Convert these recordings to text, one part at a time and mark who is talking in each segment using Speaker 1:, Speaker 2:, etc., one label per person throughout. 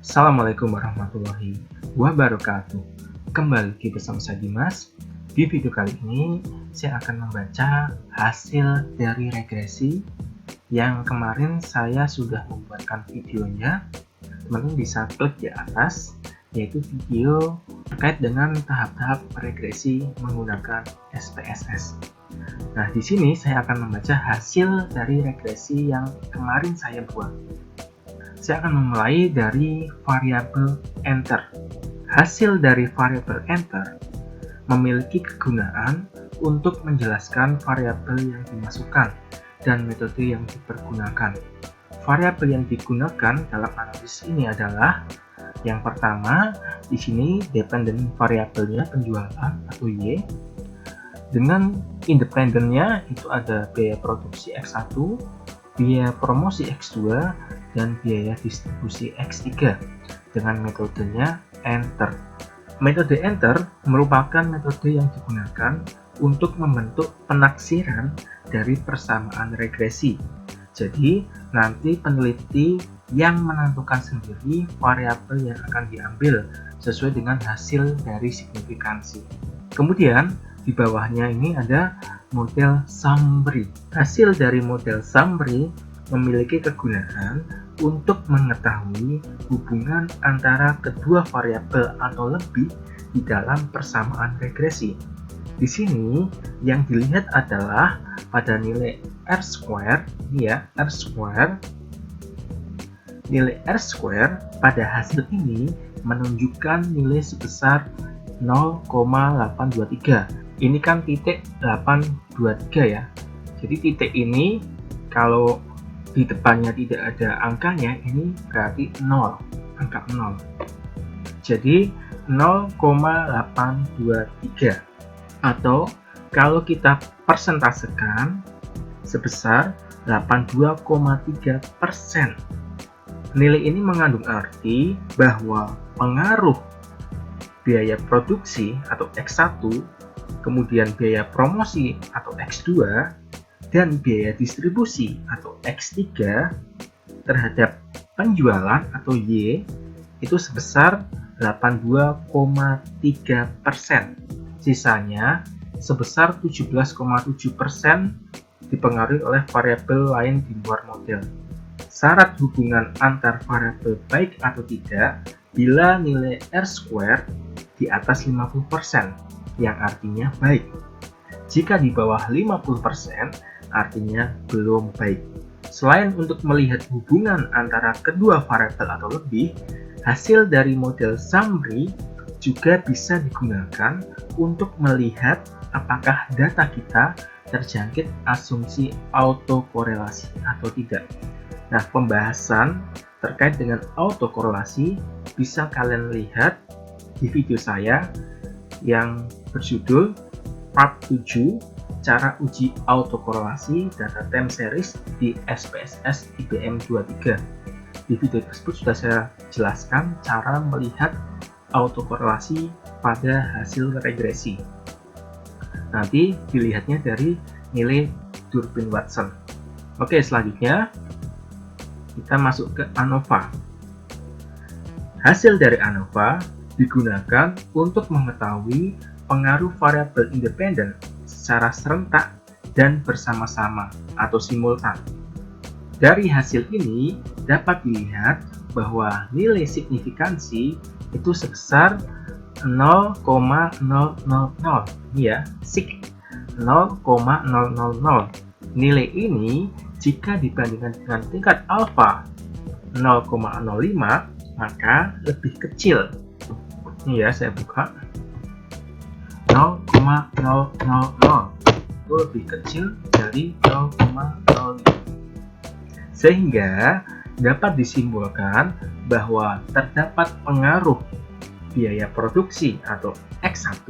Speaker 1: Assalamualaikum warahmatullahi wabarakatuh. Kembali lagi bersama saya Dimas. Di video kali ini saya akan membaca hasil dari regresi yang kemarin saya sudah membuatkan videonya. Teman-teman bisa klik di atas, yaitu video terkait dengan tahap-tahap regresi menggunakan SPSS. Nah, di sini saya akan membaca hasil dari regresi yang kemarin saya buat. Saya akan memulai dari variabel enter. Hasil dari variabel enter memiliki kegunaan untuk menjelaskan variabel yang dimasukkan dan metode yang dipergunakan. Variabel yang digunakan dalam analisis ini adalah yang pertama, di sini dependent variabelnya penjualan atau Y. Dengan independennya itu ada biaya produksi X1, biaya promosi X2, dan biaya distribusi X3 dengan metodenya enter. Metode enter merupakan metode yang digunakan untuk membentuk penaksiran dari persamaan regresi. Jadi, nanti peneliti yang menentukan sendiri variabel yang akan diambil sesuai dengan hasil dari signifikansi. Kemudian, di bawahnya ini ada model summary. Hasil dari model summary memiliki kegunaan untuk mengetahui hubungan antara kedua variabel atau lebih di dalam persamaan regresi. Di sini yang dilihat adalah pada nilai R-square, ini ya, R-square. Nilai R-square pada hasil ini menunjukkan nilai sebesar 0,823. Ini kan titik 823 ya. Jadi titik ini kalau di depannya tidak ada angkanya, ini berarti 0, angka 0. Jadi 0,823, atau kalau kita persentasekan sebesar 82,3%. Nilai ini mengandung arti bahwa pengaruh biaya produksi atau X1, kemudian biaya promosi atau X2, dan biaya distribusi atau X3 terhadap penjualan atau Y itu sebesar 82,3%. Sisanya sebesar 17,7% dipengaruhi oleh variabel lain di luar model. Syarat hubungan antar variabel baik atau tidak bila nilai R-square di atas 50%, yang artinya baik. Jika di bawah 50%, artinya belum baik. Selain untuk melihat hubungan antara kedua variabel atau lebih, hasil dari model summary juga bisa digunakan untuk melihat apakah data kita terjangkit asumsi autokorelasi atau tidak. Nah, pembahasan terkait dengan autokorelasi bisa kalian lihat di video saya yang berjudul Part 7, cara uji autokorelasi data time series di SPSS IBM 23. Di video tersebut sudah saya jelaskan cara melihat autokorelasi pada hasil regresi. Nanti dilihatnya dari nilai Durbin-Watson. Oke, selanjutnya kita masuk ke ANOVA. Hasil dari ANOVA digunakan untuk mengetahui pengaruh variabel independen secara serentak dan bersama-sama atau simultan. Dari hasil ini dapat dilihat bahwa nilai signifikansi itu sebesar 0,000, ini ya, sig 0,000. Nilai ini jika dibandingkan dengan tingkat alfa 0,05 maka lebih kecil. Ini ya, saya buka 0,000 itu lebih kecil dari 0,05, sehingga dapat disimpulkan bahwa terdapat pengaruh biaya produksi atau X1,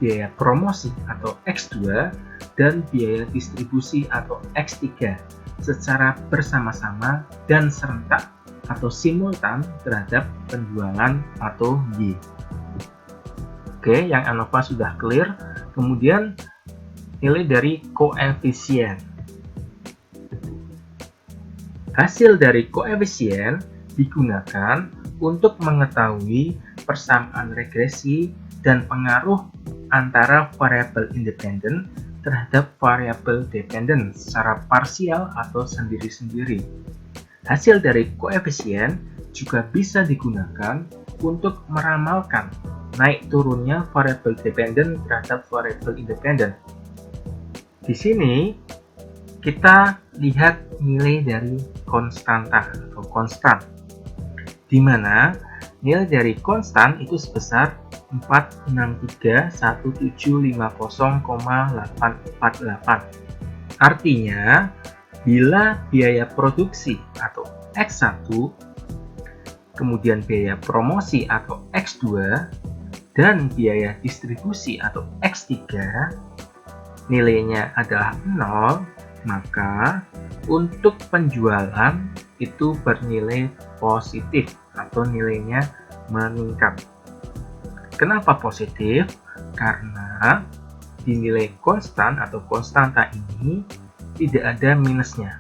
Speaker 1: biaya promosi atau X2, dan biaya distribusi atau X3 secara bersama-sama dan serentak atau simultan terhadap penjualan atau Y. Oke, yang ANOVA sudah clear. Kemudian nilai dari koefisien. Hasil dari koefisien digunakan untuk mengetahui persamaan regresi dan pengaruh antara variabel independen terhadap variabel dependen secara parsial atau sendiri-sendiri. Hasil dari koefisien juga bisa digunakan untuk meramalkan naik turunnya variabel dependen terhadap variabel independen. Di sini kita lihat nilai dari konstanta atau konstan, di mana nilai dari konstan itu sebesar 463.175,848. Artinya, bila biaya produksi atau X1, kemudian biaya promosi atau X2, dan biaya distribusi atau X3 nilainya adalah 0, maka untuk penjualan itu bernilai positif atau nilainya meningkat. Kenapa positif? Karena di nilai konstan atau konstanta ini tidak ada minusnya.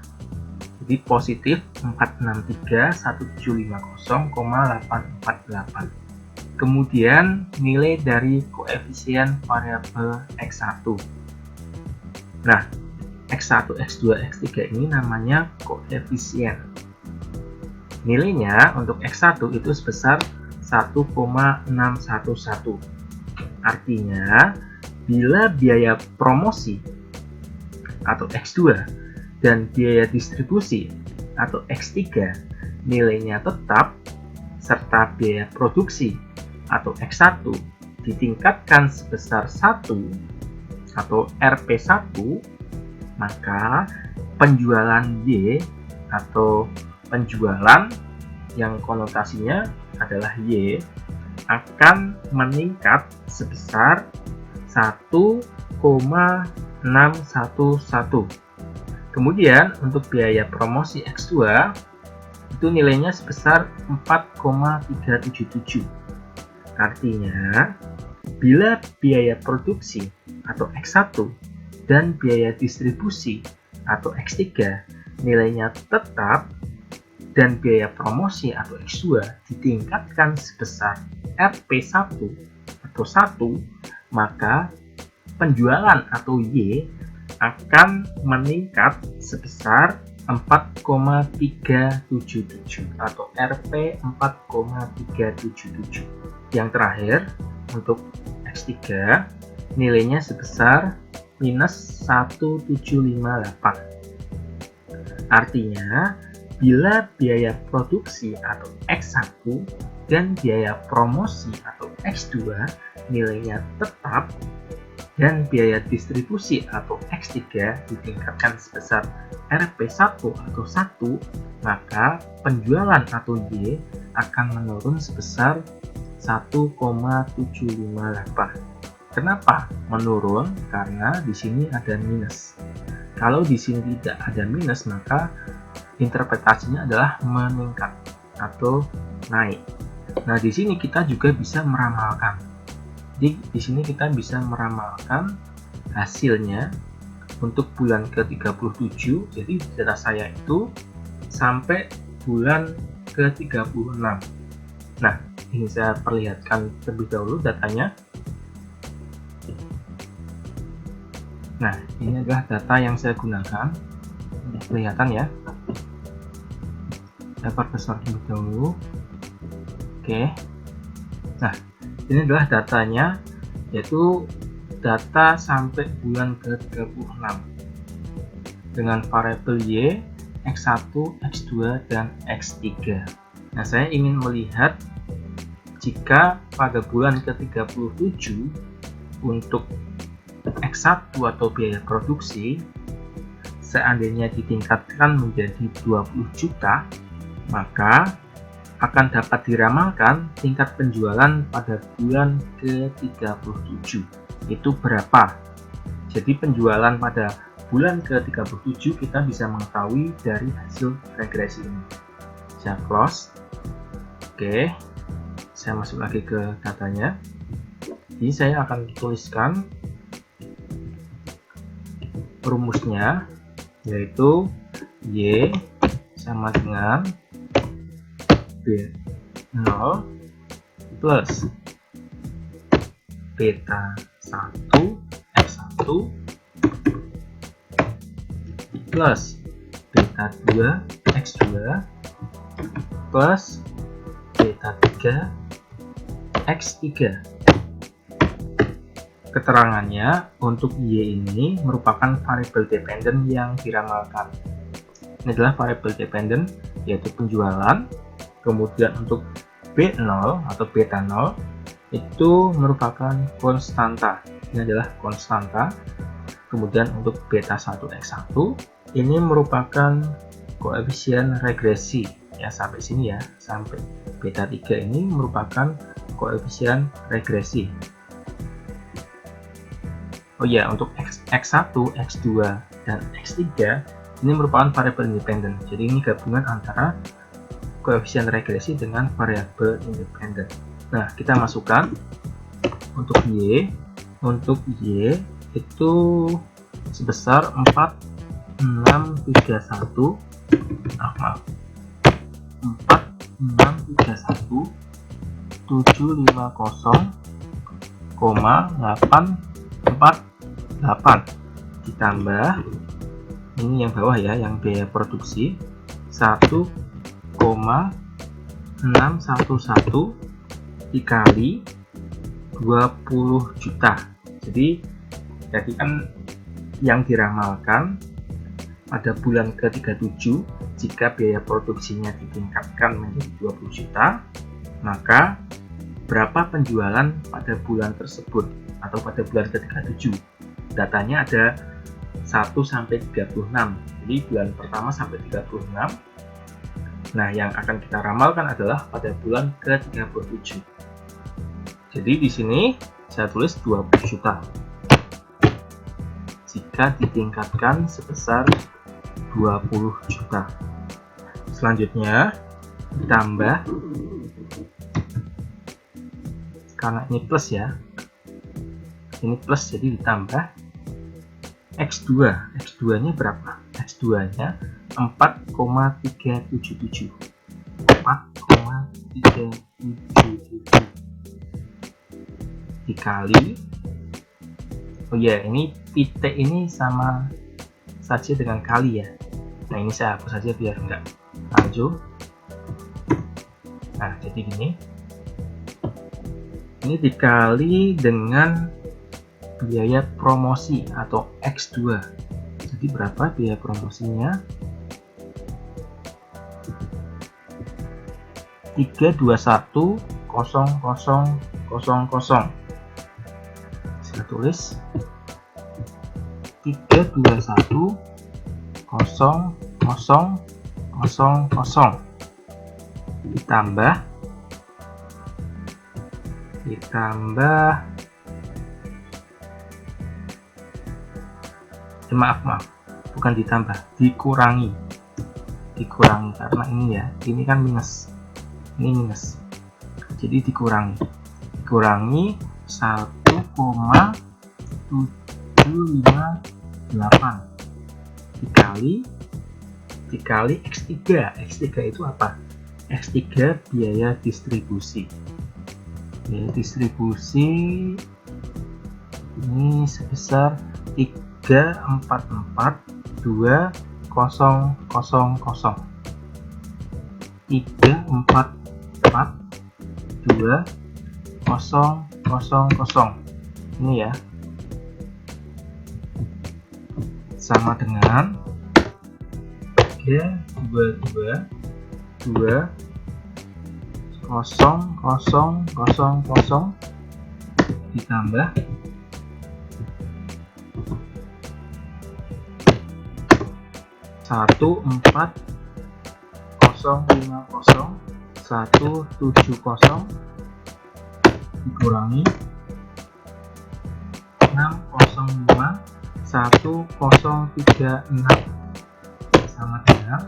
Speaker 1: Jadi positif 463.175,848. Kemudian nilai dari koefisien variabel X1. Nah, X1, X2, X3 ini namanya koefisien. Nilainya untuk X1 itu sebesar 1,611. Artinya, bila biaya promosi atau X2 dan biaya distribusi atau X3 nilainya tetap, serta biaya produksi atau X1 ditingkatkan sebesar 1 atau RP1, maka penjualan Y atau penjualan yang konotasinya adalah Y akan meningkat sebesar 1,611. Kemudian untuk biaya promosi X2 itu nilainya sebesar 4,377. Artinya, bila biaya produksi atau X1 dan biaya distribusi atau X3 nilainya tetap dan biaya promosi atau X2 ditingkatkan sebesar RP1 atau 1, maka penjualan atau Y akan meningkat sebesar 4,377 atau RP 4,377. Yang terakhir, untuk X3 nilainya sebesar minus 1758. Artinya, bila biaya produksi atau X1 dan biaya promosi atau X2 nilainya tetap dan biaya distribusi atau X3 ditingkatkan sebesar RP1 atau 1, maka penjualan atau Y akan menurun sebesar 1,758. Kenapa menurun? Karena di sini ada minus. Kalau di sini tidak ada minus, maka interpretasinya adalah meningkat atau naik. Nah, di sini kita juga bisa meramalkan. Di sini kita bisa meramalkan hasilnya untuk bulan ke-37. Jadi data saya itu sampai bulan ke-36. Nah, ini saya perlihatkan terlebih dahulu datanya. Nah, ini adalah data yang saya gunakan. Kelihatan ya. Saya perbesar terlebih dahulu. Oke. Nah, ini adalah datanya, yaitu data sampai bulan ke-36 dengan variabel Y, X1, X2, dan X3. Nah, saya ingin melihat jika pada bulan ke-37 untuk X1 atau biaya produksi seandainya ditingkatkan menjadi 20 juta, maka akan dapat diramalkan tingkat penjualan pada bulan ke-37 itu berapa. Jadi penjualan pada bulan ke-37 kita bisa mengetahui dari hasil regresi ini. Saya close. Oke, saya masuk lagi ke datanya. Jadi saya akan tuliskan rumusnya, yaitu Y sama dengan 0 plus beta 1 X1 plus beta 2 X2 plus beta 3 X3. Keterangannya untuk Y ini merupakan variabel dependent yang diramalkan. Ini adalah variabel dependent yaitu penjualan. Kemudian untuk B0 atau beta 0 itu merupakan konstanta. Ini adalah konstanta. Kemudian untuk beta 1 X1 ini merupakan koefisien regresi. Ya, sampai sini ya, sampai beta 3 ini merupakan koefisien regresi. Oh ya, untuk X1, X2, dan X3 ini merupakan variabel independen. Jadi ini gabungan antara koefisien regresi dengan variabel independen. Nah, kita masukkan untuk Y. Untuk Y itu sebesar 4631 750,848 ditambah ini yang bawah ya, yang biaya produksi 1,611 dikali 20 juta. Jadi kan yang diramalkan pada bulan ke-37 jika biaya produksinya ditingkatkan menjadi 20 juta, maka berapa penjualan pada bulan tersebut atau pada bulan ke-37. Datanya ada 1 sampai 36. Jadi bulan pertama sampai 36. Nah, yang akan kita ramalkan adalah pada bulan ke-37. Jadi di sini saya tulis 20 juta. Jika ditingkatkan sebesar 20 juta. Selanjutnya ditambah, karena ini plus ya, ini plus jadi ditambah X2. X2 nya berapa? X2 nya 4,377 dikali, oh ya, ini titik ini sama saja dengan kali ya. Nah, ini saya hapus saja biar enggak lanjut. Nah, jadi gini, ini dikali dengan biaya promosi atau X2. Jadi berapa biaya promosinya? 321.0000. Saya tulis 321.0000 ditambah maaf, bukan ditambah, dikurangi karena ini ya, ini kan minus, ini minus, jadi dikurangi 1,758 dikali X3. X3 itu apa? X3 biaya distribusi. Biaya distribusi ini sebesar 344.2000. 344.2000 ini ya, sama dengan 322.0000 ditambah 14050 dikurangi 605.1036 sama dengan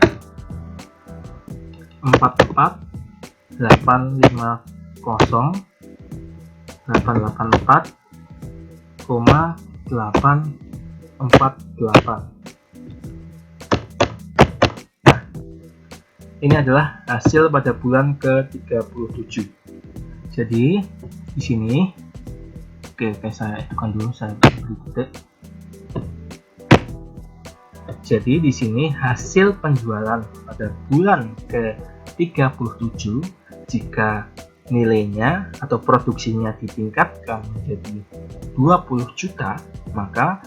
Speaker 1: 44854,848. ini adalah hasil pada bulan ke-37. Jadi di sini, oke, saya itukan dulu, saya beri titik. Jadi di sini hasil penjualan pada bulan ke-37 jika nilainya atau produksinya ditingkatkan menjadi 20 juta, maka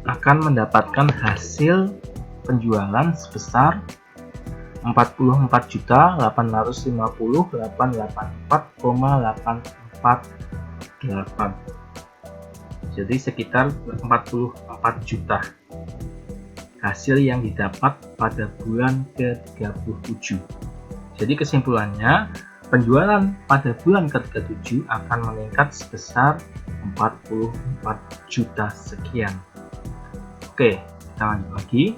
Speaker 1: akan mendapatkan hasil penjualan sebesar 44.850.884,848. Jadi sekitar 44 juta hasil yang didapat pada bulan ke-37. Jadi kesimpulannya, penjualan pada bulan ke-37 akan meningkat sebesar 44 juta sekian. Oke, kita lanjut lagi.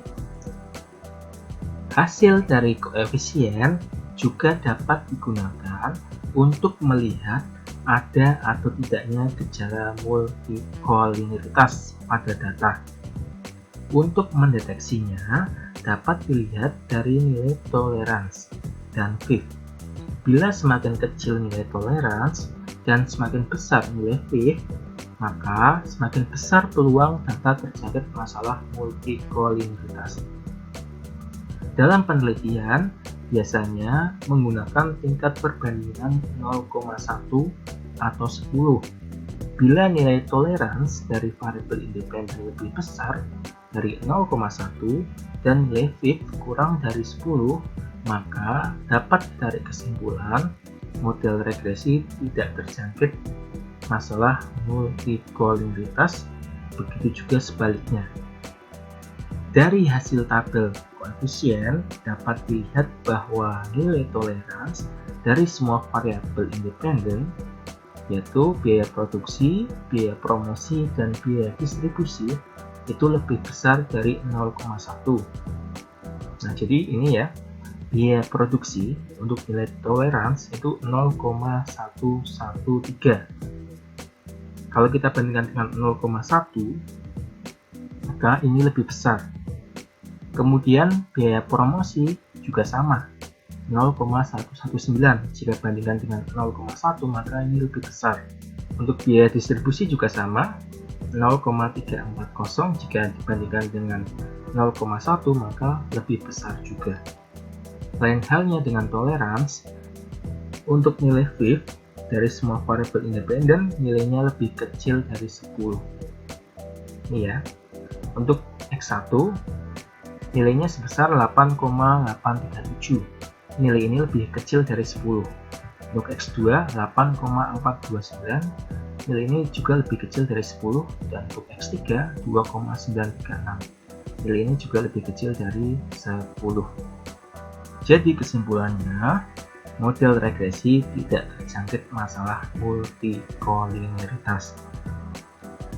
Speaker 1: Hasil dari koefisien juga dapat digunakan untuk melihat ada atau tidaknya gejala multikolineritas pada data. Untuk mendeteksinya, dapat dilihat dari nilai tolerans dan FIV. Bila semakin kecil nilai tolerans dan semakin besar nilai FIV, maka semakin besar peluang data terjangkit masalah multikolineritas. Dalam penelitian, biasanya menggunakan tingkat perbandingan 0,1 atau 10. Bila nilai tolerans dari variabel independen lebih besar dari 0,1 dan nilai FIV kurang dari 10, maka dapat ditarik kesimpulan model regresi tidak terjangkit masalah multikolineritas, begitu juga sebaliknya. Dari hasil tabel koefisien dapat dilihat bahwa nilai tolerans dari semua variabel independen, yaitu biaya produksi, biaya promosi, dan biaya distribusi, itu lebih besar dari 0,1. Nah, jadi ini ya, biaya produksi untuk nilai tolerans itu 0,113. Kalau kita bandingkan dengan 0,1, maka ini lebih besar. Kemudian biaya promosi juga sama, 0,119. Jika bandingkan dengan 0,1, maka ini lebih besar. Untuk biaya distribusi juga sama, 0,340. Jika dibandingkan dengan 0,1, maka lebih besar juga. Lain halnya dengan tolerans, untuk nilai FIV dari semua variabel independen nilainya lebih kecil dari 10. Ini ya. Untuk X1 nilainya sebesar 8,837. Nilai ini lebih kecil dari 10. Untuk X2 8,429. Nilai ini juga lebih kecil dari 10, dan untuk X3 2,936. Nilai ini juga lebih kecil dari 10. Jadi kesimpulannya, model regresi tidak terjangkit masalah multikolineritas.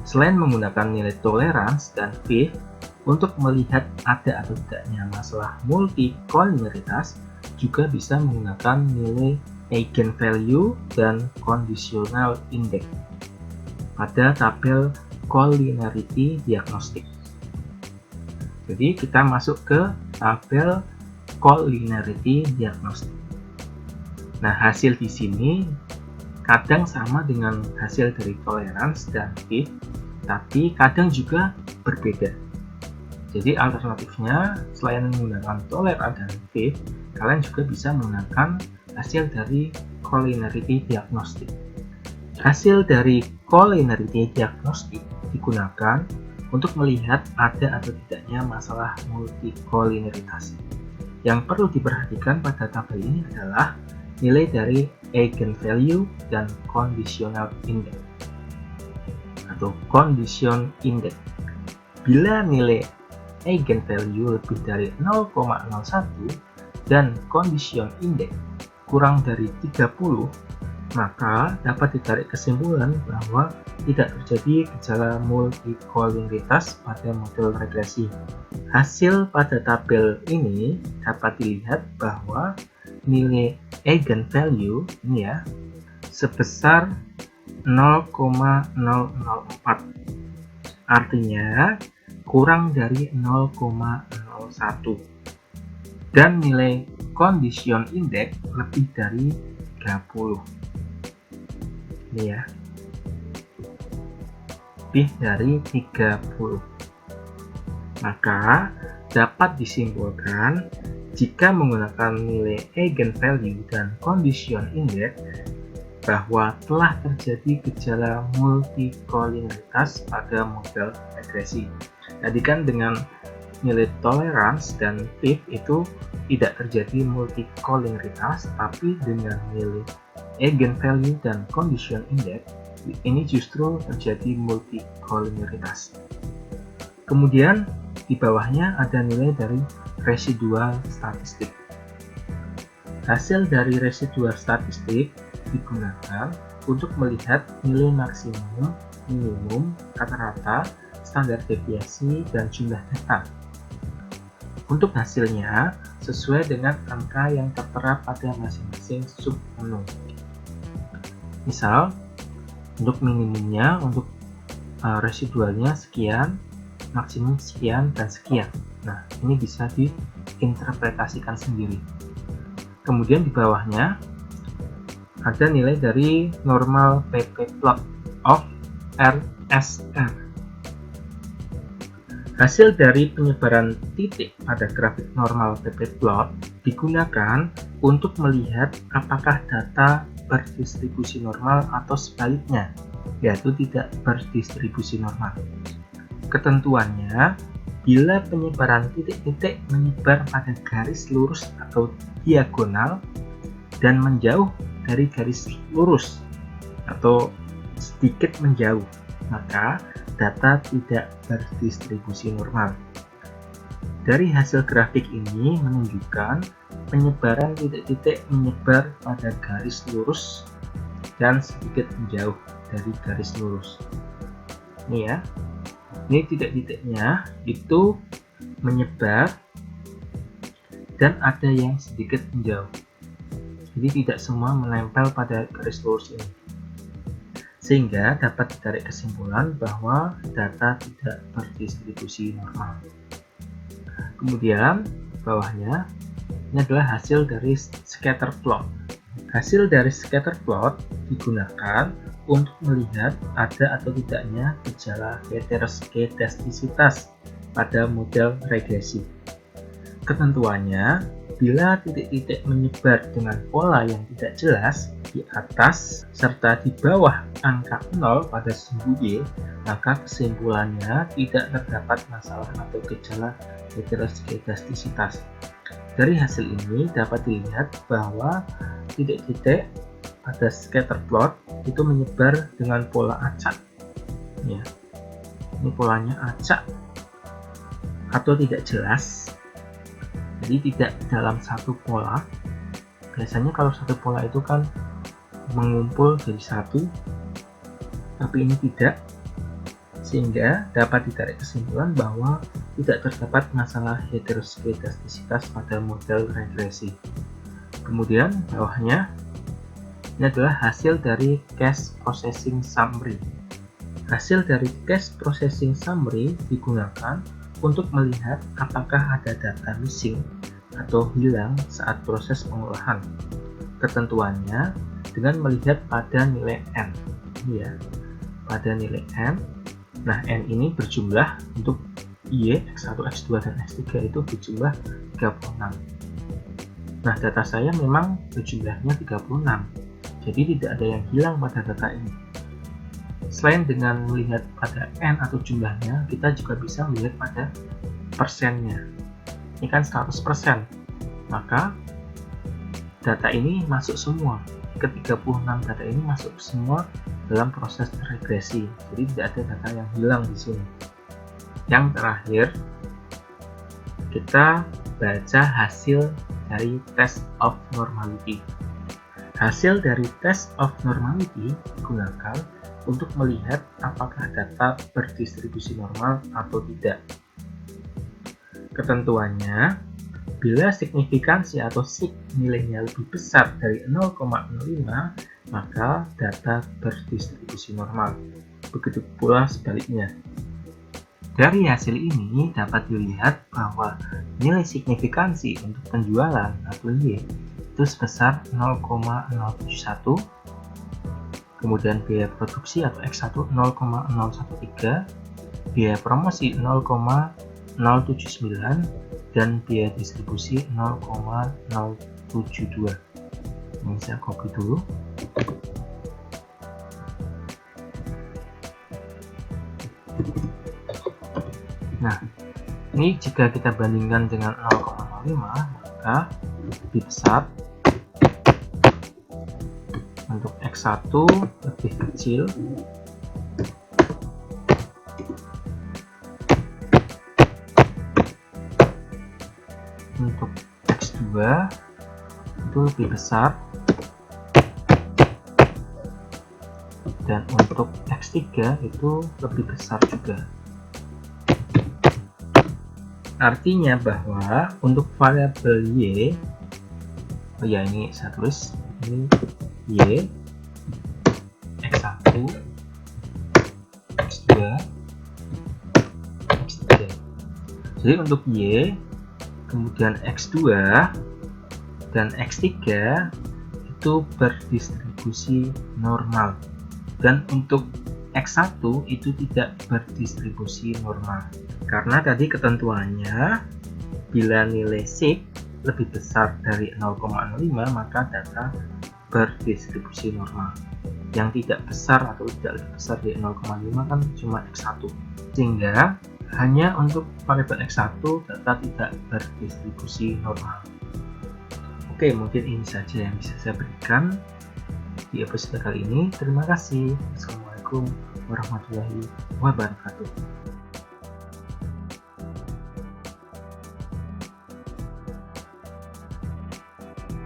Speaker 1: Selain menggunakan nilai tolerans dan FIV untuk melihat ada atau tidaknya masalah multikolineritas, juga bisa menggunakan nilai eigenvalue dan conditional index pada tabel colinarity diagnostic. Jadi kita masuk ke tabel colinarity diagnostic. Nah, hasil di sini kadang sama dengan hasil dari tolerans dan FIV, tapi kadang juga berbeda. Jadi alternatifnya, selain menggunakan tolerans dan FIV, kalian juga bisa menggunakan hasil dari colinarity diagnostic. Hasil dari colinarity diagnostic digunakan untuk melihat ada atau tidaknya masalah multikolineritas. Yang perlu diperhatikan pada tabel ini adalah nilai dari eigenvalue dan conditional index atau condition index. Bila nilai eigenvalue lebih dari 0,01 dan condition index kurang dari 30, maka dapat ditarik kesimpulan bahwa tidak terjadi gejala multikolineritas pada model regresi. Hasil pada tabel ini dapat dilihat bahwa nilai eigenvalue ini ya sebesar 0,004, artinya kurang dari 0,01, dan nilai condition index lebih dari 30. Ini ya, lebih dari 30. Maka dapat disimpulkan jika menggunakan nilai eigenvalue dan condition index bahwa telah terjadi gejala multikolinialitas pada model regresi. Tadi kan dengan nilai tolerance dan PIV itu tidak terjadi multikolinialitas, tapi dengan nilai eigenvalue dan condition index ini justru terjadi multikolinialitas. Kemudian di bawahnya ada nilai dari residual statistik. Hasil dari residual statistik digunakan untuk melihat nilai maksimum, minimum, rata-rata, standar deviasi, dan jumlah data. Untuk hasilnya sesuai dengan angka yang tertera pada masing-masing submenu. Misal, untuk minimumnya, untuk residualnya sekian, maksimum sekian, dan sekian. Nah, ini bisa diinterpretasikan sendiri. Kemudian di bawahnya ada nilai dari normal PP plot of RSR. Hasil dari penyebaran titik pada grafik normal PP plot digunakan untuk melihat apakah data berdistribusi normal atau sebaliknya, yaitu tidak berdistribusi normal. Ketentuannya, bila penyebaran titik-titik menyebar pada garis lurus atau diagonal dan menjauh dari garis lurus atau sedikit menjauh, maka data tidak berdistribusi normal. Dari hasil grafik ini menunjukkan penyebaran titik-titik menyebar pada garis lurus dan sedikit menjauh dari garis lurus. Ini ya, ini titik-titiknya itu menyebar dan ada yang sedikit menjauh. Jadi tidak semua menempel pada garis lurus ini. Sehingga dapat ditarik kesimpulan bahwa data tidak berdistribusi normal. Kemudian bawahnya ini adalah hasil dari scatter plot. Hasil dari scatter plot digunakan untuk melihat ada atau tidaknya gejala heteroskedastisitas pada model regresi. Ketentuannya, bila titik-titik menyebar dengan pola yang tidak jelas di atas serta di bawah angka 0 pada sumbu Y, maka kesimpulannya tidak terdapat masalah atau gejala heteroskedastisitas. Dari hasil ini dapat dilihat bahwa titik-titik pada scatter plot itu menyebar dengan pola acak. Ya, ini polanya acak atau tidak jelas. Jadi tidak dalam satu pola. Biasanya kalau satu pola itu kan mengumpul jadi satu, tapi ini tidak, sehingga dapat ditarik kesimpulan bahwa tidak terdapat masalah heteroskedastisitas pada model regresi. Kemudian bawahnya ini adalah hasil dari cache processing summary. Hasil dari cache processing summary digunakan untuk melihat apakah ada data missing atau hilang saat proses pengolahan. Ketentuannya dengan melihat pada nilai N. Ini ya, pada nilai N. Nah, N ini berjumlah untuk Y, X1, X2, dan X3 itu berjumlah 36. Nah, data saya memang berjumlahnya 36. Jadi tidak ada yang hilang pada data ini. Selain dengan melihat pada N atau jumlahnya, kita juga bisa melihat pada persennya. Ini kan 100%. Maka data ini masuk semua. Ke-36 data ini masuk semua dalam proses regresi. Jadi tidak ada data yang hilang di sini. Yang terakhir, kita baca hasil dari test of normality. Hasil dari test of normality digunakan untuk melihat apakah data berdistribusi normal atau tidak. Ketentuannya, bila signifikansi atau sig nilainya lebih besar dari 0,05, maka data berdistribusi normal. Begitu pula sebaliknya. Dari hasil ini dapat dilihat bahwa nilai signifikansi untuk penjualan atau Y itu sebesar 0,071, kemudian biaya produksi atau X1 0,013, biaya promosi 0,079, dan biaya distribusi 0,072. Ini saya copy dulu. Nah, ini jika kita bandingkan dengan 0,05, maka lebih besar. Untuk X1 lebih kecil, untuk X2 itu lebih besar, dan untuk X3 itu lebih besar juga. Artinya bahwa untuk variabel Y, oh ya, ini saya tulis, ini Y, X1, X2, X3. Jadi untuk Y, kemudian X2 dan X3 itu berdistribusi normal, dan untuk X1 itu tidak berdistribusi normal, karena tadi ketentuannya bila nilai sig lebih besar dari 0,05 maka data berdistribusi normal. Yang tidak besar atau tidak lebih besar dari 0,5 kan cuma X1, sehingga hanya untuk variabel X1 data tidak berdistribusi normal. Oke, mungkin ini saja yang bisa saya berikan di episode kali ini. Terima kasih. Assalamualaikum warahmatullahi wabarakatuh.